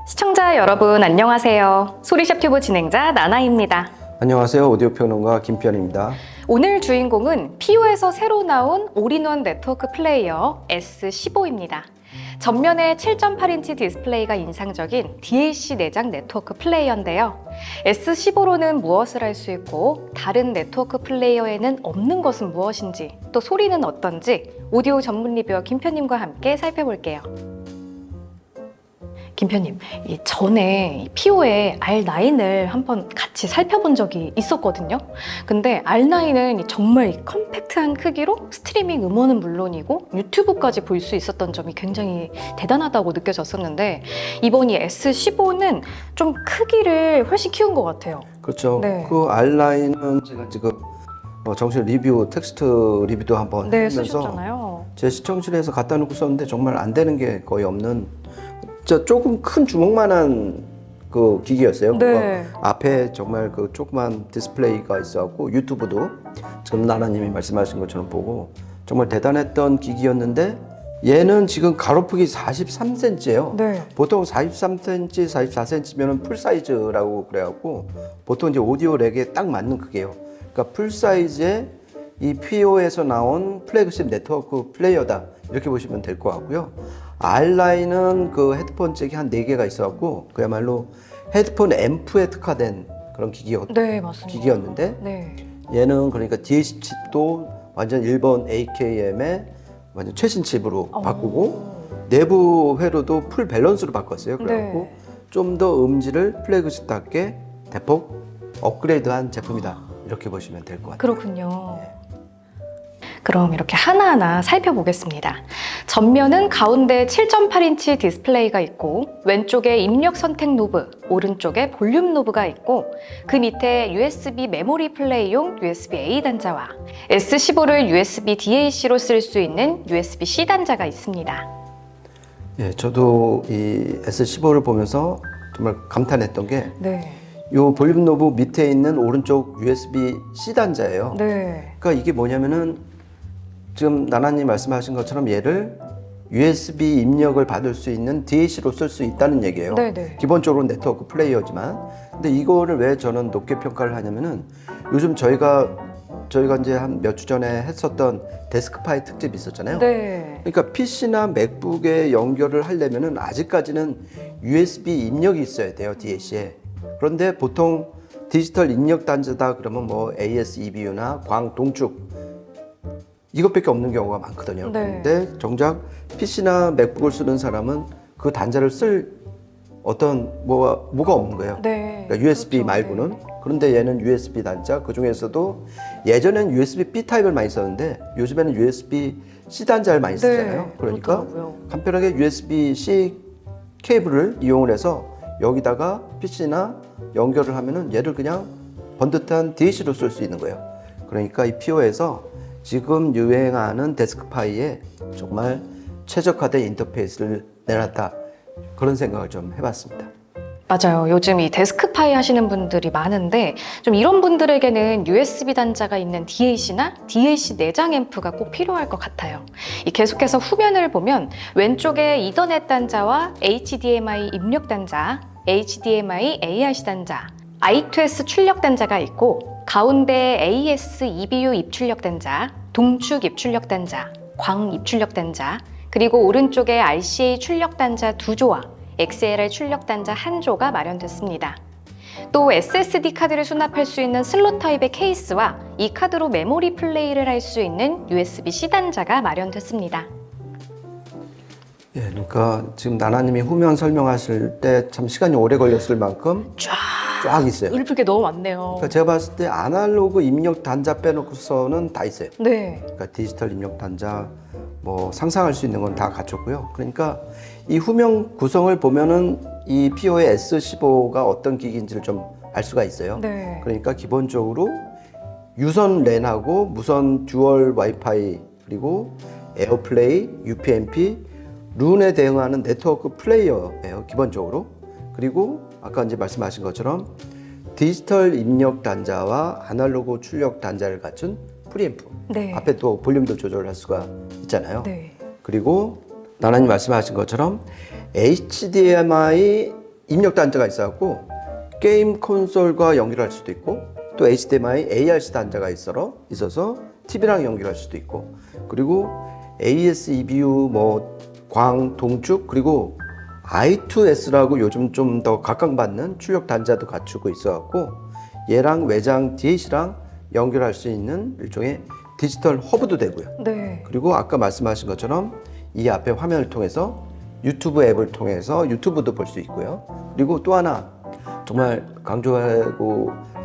시청자 여러분 안녕하세요. 소리샵 튜브 진행자 나나입니다. 안녕하세요. 오디오 평론가 김편입니다. 오늘 주인공은 피오에서 새로 나온 올인원 네트워크 플레이어 S15입니다. 전면에 7.8인치 디스플레이가 인상적인 DAC 내장 네트워크 플레이어인데요. S15로는 무엇을 할 수 있고 다른 네트워크 플레이어에는 없는 것은 무엇인지 또 소리는 어떤지 오디오 전문 리뷰어 김편님과 함께 살펴볼게요. 김편님, 전에 피오의 R9을 한번 같이 살펴본 적이 있었거든요. 근데 R9은 정말 컴팩트한 크기로 스트리밍 음원은 물론이고 유튜브까지 볼 수 있었던 점이 굉장히 대단하다고 느껴졌었는데 이번 이 S15는 좀 크기를 훨씬 키운 것 같아요. 그렇죠. 네. 그 R9은 제가 지금 정식 리뷰, 텍스트 리뷰도 한번 네, 하면서 쓰셨잖아요. 제 시청실에서 갖다 놓고 썼는데 정말 안 되는 게 거의 없는 조금 큰 주먹만한 그 기기였어요. 네. 앞에 정말 그 조그만 디스플레이가 있어갖고 유튜브도 지금 나나님이 말씀하신 것처럼 보고 정말 대단했던 기기였는데 얘는 지금 가로폭이 43cm예요. 네. 보통 43cm, 44cm면은 풀 사이즈라고 그래갖고 보통 이제 오디오 렉에 딱 맞는 크기예요. 그러니까 풀 사이즈의 이 피오에서 나온 플래그십 네트워크 플레이어다 이렇게 보시면 될 것 같고요. R9은 그 헤드폰 잭이 한 4개가 있어갖고 그야말로 헤드폰 앰프에 특화된 그런 네, 맞습니다. 기기였는데 네. 얘는 그러니까 DAC 칩도 완전 일본 AKM의 완전 최신 칩으로 바꾸고 내부 회로도 풀 밸런스로 바꿨어요. 그래갖고 네. 좀 더 음질을 플래그십답게 대폭 업그레이드한 제품이다 이렇게 보시면 될 것 같아요. 그렇군요. 그럼 이렇게 하나하나 살펴보겠습니다. 전면은 가운데 7.8인치 디스플레이가 있고 왼쪽에 입력 선택 노브, 오른쪽에 볼륨 노브가 있고 그 밑에 USB 메모리 플레이용 USB-A 단자와 S15를 USB DAC로 쓸 수 있는 USB-C 단자가 있습니다. 예, 저도 이 S15를 보면서 정말 감탄했던 게 네. 이 볼륨 노브 밑에 있는 오른쪽 USB-C 단자예요. 네. 그러니까 이게 뭐냐면은 지금 나나님 말씀하신 것처럼 얘를 USB 입력을 받을 수 있는 DAC로 쓸 수 있다는 얘기예요. 네네. 기본적으로 네트워크 플레이어지만 근데 이거를 왜 저는 높게 평가를 하냐면은 요즘 저희가 이제 한 몇 주 전에 했었던 데스크파이 특집이 있었잖아요. 네. 그러니까 PC나 맥북에 연결을 하려면은 아직까지는 USB 입력이 있어야 돼요, DAC에. 그런데 보통 디지털 입력 단자다 그러면 뭐 AS EBU나 광 동축 이것밖에 없는 경우가 많거든요. 네. 근데 정작 PC나 맥북을 쓰는 사람은 그 단자를 쓸 어떤 뭐가 없는 거예요. 네. 그러니까 USB 그렇죠. 말고는. 네. 그런데 얘는 USB 단자, 그 중에서도 예전엔 USB-B 타입을 많이 썼는데 요즘에는 USB-C 단자를 많이 쓰잖아요. 네, 그러니까 그렇더라고요. 간편하게 USB-C 케이블을 이용을 해서 여기다가 PC나 연결을 하면은 얘를 그냥 번듯한 DAC로 쓸 수 있는 거예요. 그러니까 이 피오에서 지금 유행하는 데스크파이에 정말 최적화된 인터페이스를 내놨다. 그런 생각을 좀 해봤습니다. 맞아요. 요즘 이 데스크파이 하시는 분들이 많은데 좀 이런 분들에게는 USB 단자가 있는 DAC나 DAC 내장 앰프가 꼭 필요할 것 같아요. 계속해서 후면을 보면 왼쪽에 이더넷 단자와 HDMI 입력 단자, HDMI ARC 단자, I2S 출력 단자가 있고 가운데 AS EBU 입출력 단자, 동축 입출력 단자, 광 입출력 단자, 그리고 오른쪽에 RCA 출력 단자 2조와 XLR 출력 단자 1조가 마련됐습니다. 또 SSD 카드를 수납할 수 있는 슬롯 타입의 케이스와 이 카드로 메모리 플레이를 할 수 있는 USB-C 단자가 마련됐습니다. 예, 그러니까 지금 나나님이 후면 설명하실 때 참 시간이 오래 걸렸을 만큼 쫙 있어요. 읊을 게 너무 많네요. 그러니까 제가 봤을 때 아날로그 입력 단자 빼놓고서는 다 있어요. 네. 그러니까 디지털 입력 단자 뭐 상상할 수 있는 건 다 갖췄고요. 그러니까 이 후면 구성을 보면은 이 피오의 S15가 어떤 기기인지를 좀 알 수가 있어요. 네. 그러니까 기본적으로 유선 랜하고 무선 듀얼 와이파이 그리고 에어플레이, UPnP, 룬에 대응하는 네트워크 플레이어예요. 기본적으로. 그리고 아까 이제 말씀하신 것처럼 디지털 입력 단자와 아날로그 출력 단자를 갖춘 프리앰프. 네. 앞에 또 볼륨도 조절할 수가 있잖아요. 네. 그리고 나나님 말씀하신 것처럼 HDMI 입력 단자가 있어갖고 게임 콘솔과 연결할 수도 있고 또 HDMI, ARC 단자가 있어서 TV랑 연결할 수도 있고 그리고 AS, EBU, 뭐 광, 동축 그리고 I2S라고 요즘 좀 더 각광받는 출력 단자도 갖추고 있어갖고 얘랑 외장 DAC랑 연결할 수 있는 일종의 디지털 허브도 되고요. 네. 그리고 아까 말씀하신 것처럼 이 앞에 화면을 통해서 유튜브 앱을 통해서 유튜브도 볼 수 있고요. 그리고 또 하나 정말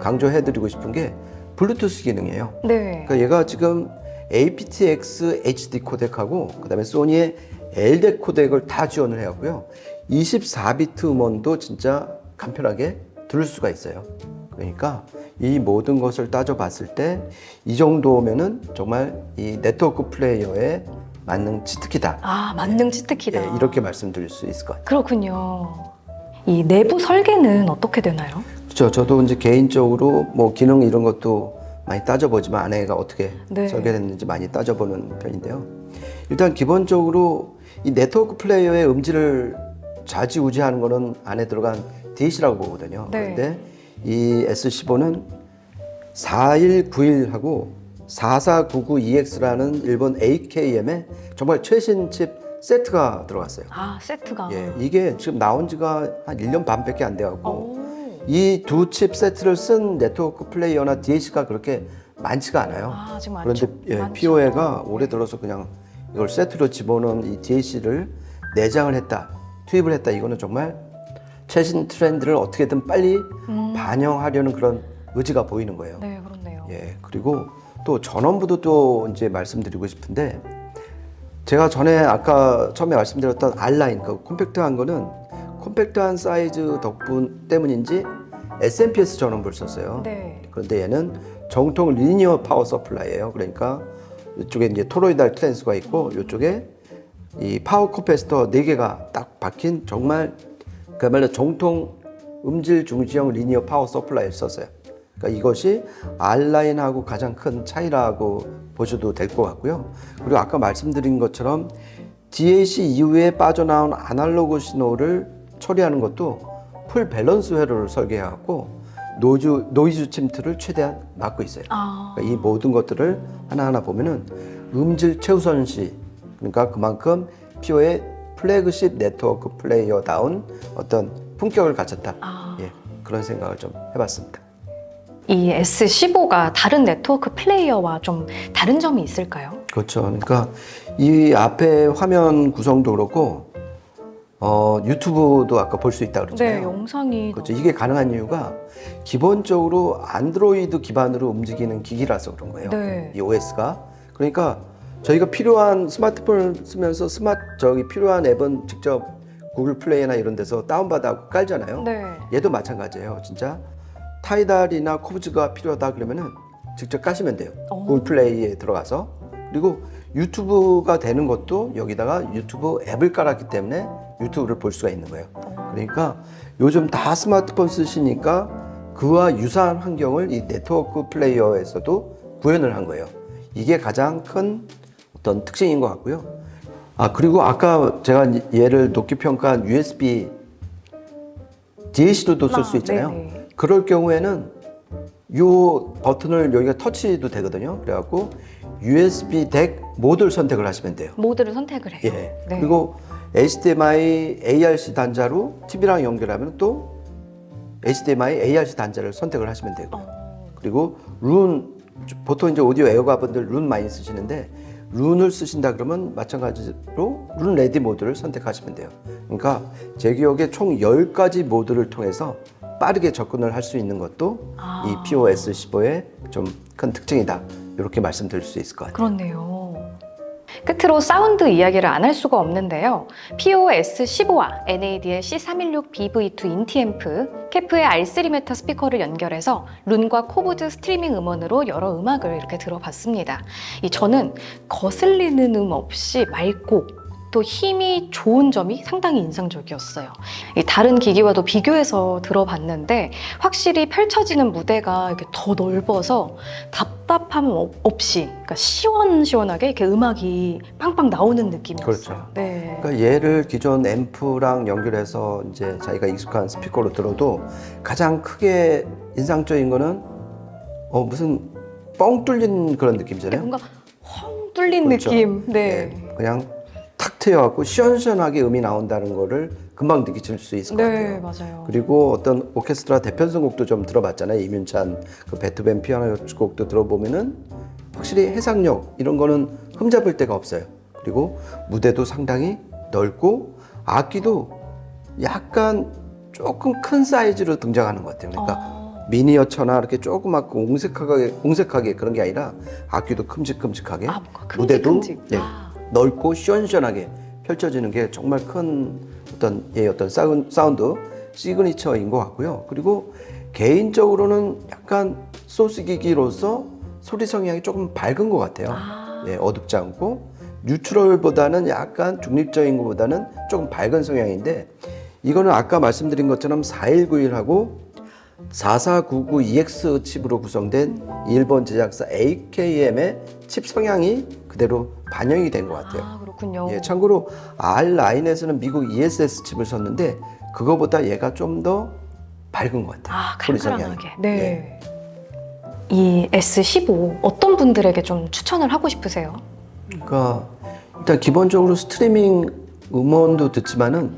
강조해드리고 싶은 게 블루투스 기능이에요. 네. 그러니까 얘가 지금 aptX HD 코덱하고 그다음에 소니의 LDAC 코덱을 다 지원을 해왔고요. 24비트 음원도 진짜 간편하게 들을 수가 있어요. 그러니까 이 모든 것을 따져봤을 때 이 정도면은 정말 이 네트워크 플레이어의 만능 치트키다. 아, 만능 치트키다. 예, 이렇게 말씀드릴 수 있을 것 같아요. 그렇군요. 이 내부 설계는 어떻게 되나요? 그렇죠. 저도 이제 개인적으로 뭐 기능 이런 것도 많이 따져보지만 아내가 어떻게 네. 설계됐는지 많이 따져보는 편인데요. 일단 기본적으로 이 네트워크 플레이어의 음질을 좌지우지하는 거는 안에 들어간 DAC라고 보거든요. 네. 그런데 이 S15는 4191하고 4499EX라는 일본 AKM의 정말 최신 칩 세트가 들어갔어요. 아, 세트가. 예, 이게 지금 나온 지가 한 1년 반밖에 안 돼갖고 오. 이 두 칩 세트를 쓴 네트워크 플레이어나 DAC가 그렇게 많지가 않아요. 아, 지금 그런데 많죠. 예, 많죠. POA가 올해 들어서 그냥 이걸 세트로 집어넣은 이 DAC를 내장을 했다, 투입을 했다. 이거는 정말 최신 트렌드를 어떻게든 빨리 반영하려는 그런 의지가 보이는 거예요. 네, 그렇네요. 예, 그리고 또 전원부도 또 이제 말씀드리고 싶은데 제가 전에 아까 처음에 말씀드렸던 R라인, 그 콤팩트한 거는 콤팩트한 사이즈 덕분 때문인지 SMPS 전원부를 썼어요. 네. 그런데 얘는 정통 리니어 파워 서플라이예요. 그러니까 이쪽에 이제 토로이달 트랜스가 있고 이쪽에 이 파워 커패시터 4개가 딱 박힌 정말 그야말로 정통 음질 중지형 리니어 파워 서플라이를 썼어요. 그러니까 이것이 R라인하고 가장 큰 차이라고 보셔도 될 것 같고요. 그리고 아까 말씀드린 것처럼 DAC 이후에 빠져나온 아날로그 신호를 처리하는 것도 풀 밸런스 회로를 설계해갖고 노이즈 침투를 최대한 막고 있어요. 아. 그러니까 이 모든 것들을 하나하나 보면은 음질 최우선시, 그러니까 그만큼 PO의 플래그십 네트워크 플레이어다운 어떤 품격을 갖췄다. 아. 예, 그런 생각을 좀 해봤습니다. 이 S15가 다른 네트워크 플레이어와 좀 다른 점이 있을까요? 그렇죠. 그러니까 이 앞에 화면 구성도 그렇고 유튜브도 아까 볼 수 있다 그랬잖아요. 네, 영상이. 그렇죠. 이게 가능한 이유가 기본적으로 안드로이드 기반으로 움직이는 기기라서 그런 거예요. 네. 이 OS가. 그러니까 저희가 필요한 스마트폰을 쓰면서 필요한 앱은 직접 구글 플레이나 이런 데서 다운받아 깔잖아요. 네. 얘도 마찬가지예요. 진짜 타이달이나 코브즈가 필요하다 그러면은 직접 까시면 돼요. 오. 구글 플레이에 들어가서. 그리고 유튜브가 되는 것도 여기다가 유튜브 앱을 깔았기 때문에 유튜브를 볼 수가 있는 거예요. 그러니까 요즘 다 스마트폰 쓰시니까 그와 유사한 환경을 이 네트워크 플레이어에서도 구현을 한 거예요. 이게 가장 큰 어떤 특징인 것 같고요. 아, 그리고 아까 제가 얘를 높게 평가한 USB DAC로도 쓸 수 있잖아요. 네네. 그럴 경우에는 이 버튼을 여기가 터치도 되거든요. 그래갖고 USB 덱 모드를 선택을 하시면 돼요. 모드를 선택을 해요. 예. 네. 그리고 HDMI, ARC 단자로 TV랑 연결하면 또 HDMI, ARC 단자를 선택을 하시면 되고. 그리고 룬, 보통 이제 오디오 애호가 분들 룬 많이 쓰시는데 룬을 쓰신다 그러면 마찬가지로 룬 레디 모드를 선택하시면 돼요. 그러니까 제 기억에 총 10가지 모드를 통해서 빠르게 접근을 할 수 있는 것도 이 POS15의 좀 큰 특징이다. 이렇게 말씀드릴 수 있을 것 같아요. 그렇네요. 끝으로 사운드 이야기를 안 할 수가 없는데요. POS15와 NAD의 C316BV2 인티앰프, 캐프의 R3메타 스피커를 연결해서 룬과 코브즈 스트리밍 음원으로 여러 음악을 이렇게 들어봤습니다. 저는 거슬리는 음 없이 맑고 또 힘이 좋은 점이 상당히 인상적이었어요. 이 다른 기기와도 비교해서 들어봤는데 확실히 펼쳐지는 무대가 이렇게 더 넓어서 답답함 없이 그러니까 시원시원하게 이렇게 음악이 빵빵 나오는 느낌이었어요. 그렇죠. 네. 그러니까 얘를 기존 앰프랑 연결해서 이제 자기가 익숙한 스피커로 들어도 가장 크게 인상적인 거는 무슨 뻥 뚫린 그런 느낌이잖아요. 뭔가 헝 뚫린 그렇죠. 느낌. 네. 네, 그냥 탁 트여갖고 시원시원하게 음이 나온다는 거를 금방 느끼실 수 있을 것 네, 같아요. 맞아요. 그리고 어떤 오케스트라 대편성곡도 좀 들어봤잖아요. 이문찬 그 베토벤 피아노 곡도 들어보면은 확실히 해상력 이런 거는 흠잡을 데가 없어요. 그리고 무대도 상당히 넓고 악기도 약간 조금 큰 사이즈로 등장하는 것 같아요. 그러니까 미니어처나 이렇게 조그맣고 옹색하게 그런 게 아니라 악기도 큼직큼직하게 뭔가 무대도 큼직큼직. 넓고 시원시원하게 펼쳐지는 게 정말 큰 어떤 사운드 시그니처인 것 같고요. 그리고 개인적으로는 약간 소스 기기로서 소리 성향이 조금 밝은 것 같아요. 어둡지 않고 뉴트럴보다는 약간 중립적인 것보다는 조금 밝은 성향인데 이거는 아까 말씀드린 것처럼 4191하고 4499EX 칩으로 구성된 일본 제작사 AKM의 칩 성향이 그대로 반영이 된 것 같아요. 그렇군요. 참고로 R9에서는 미국 ESS 칩을 썼는데 그거보다 얘가 좀 더 밝은 것 같아요. 소리 성향이. 칼칼하게. 네. 이 S15 어떤 분들에게 좀 추천을 하고 싶으세요? 그러니까 일단 기본적으로 스트리밍 음원도 듣지만은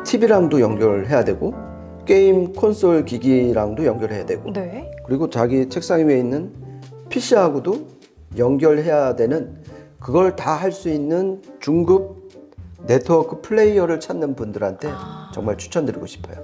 TV랑도 연결해야 되고 게임 콘솔 기기랑도 연결해야 되고 네. 그리고 자기 책상 위에 있는 PC하고도 연결해야 되는 그걸 다 할 수 있는 중급 네트워크 플레이어를 찾는 분들한테 정말 추천드리고 싶어요.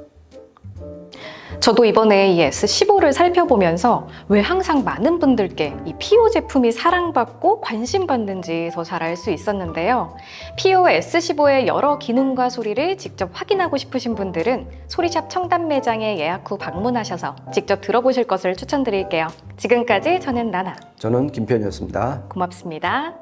저도 이번에 이 S15를 살펴보면서 왜 항상 많은 분들께 이 PO 제품이 사랑받고 관심받는지 더 잘 알 수 있었는데요. PO S15의 여러 기능과 소리를 직접 확인하고 싶으신 분들은 소리샵 청담 매장에 예약 후 방문하셔서 직접 들어보실 것을 추천드릴게요. 지금까지 저는 나나. 저는 김편이었습니다. 고맙습니다.